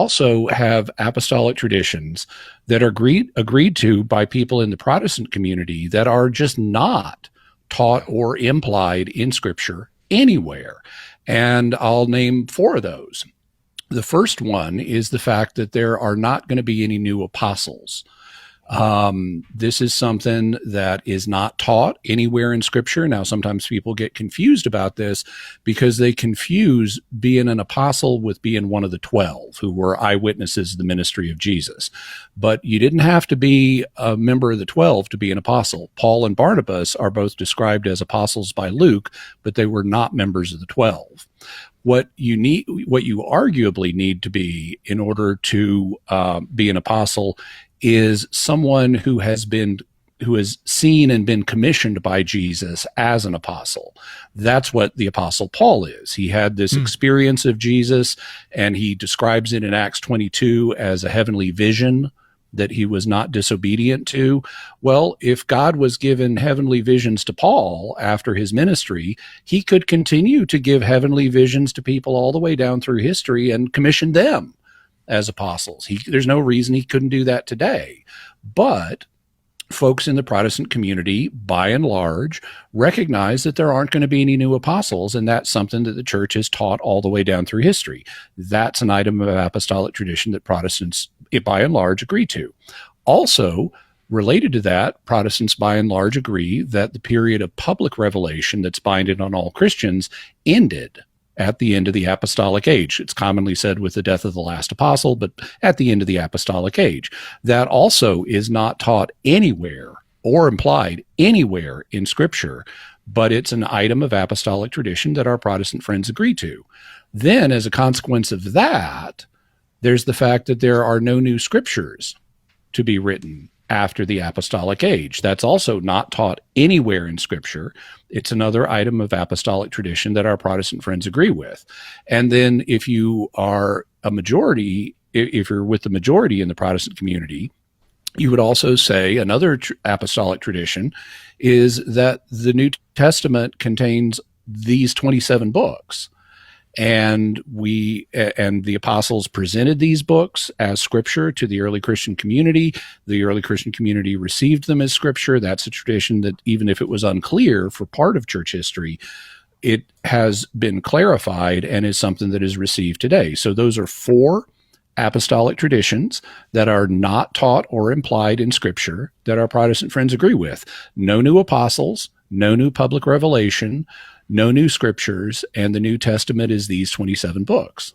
also have apostolic traditions that are agreed to by people in the Protestant community that are just not taught or implied in Scripture anywhere. And I'll name four of those. The first one is the fact that there are not going to be any new apostles. This is something that is not taught anywhere in Scripture. Now, sometimes people get confused about this because they confuse being an apostle with being one of the 12 who were eyewitnesses of the ministry of Jesus. But you didn't have to be a member of the 12 to be an apostle. Paul and Barnabas are both described as apostles by Luke, but they were not members of the 12. What you arguably need to be in order to be an apostle is someone who has seen and been commissioned by Jesus as an apostle. That's what the Apostle Paul is. He had this experience of Jesus, and he describes it in Acts 22 as a heavenly vision that he was not disobedient to. Well, if God was given heavenly visions to Paul after his ministry, he could continue to give heavenly visions to people all the way down through history and commission them as apostles. There's no reason he couldn't do that today. But folks in the Protestant community, by and large, recognize that there aren't going to be any new apostles, and that's something that the church has taught all the way down through history. That's an item of apostolic tradition that Protestants, by and large, agree to. Also, related to that, Protestants, by and large, agree that the period of public revelation that's binding on all Christians ended at the end of the apostolic age. It's commonly said with the death of the last apostle, but at the end of the apostolic age. That also is not taught anywhere or implied anywhere in Scripture, but it's an item of apostolic tradition that our Protestant friends agree to. Then, as a consequence of that, there's the fact that there are no new Scriptures to be written after the apostolic age. That's also not taught anywhere in Scripture. It's another item of apostolic tradition that our Protestant friends agree with. And then if you are a majority, if you're with the majority in the Protestant community, you would also say another apostolic tradition is that the New Testament contains these 27 books. And the apostles presented these books as Scripture to the early Christian community. The early Christian community received them as Scripture. That's a tradition that, even if it was unclear for part of church history, it has been clarified and is something that is received today. So those are four apostolic traditions that are not taught or implied in Scripture that our Protestant friends agree with. No new apostles, no new public revelation, no new Scriptures, and the New Testament is these 27 books.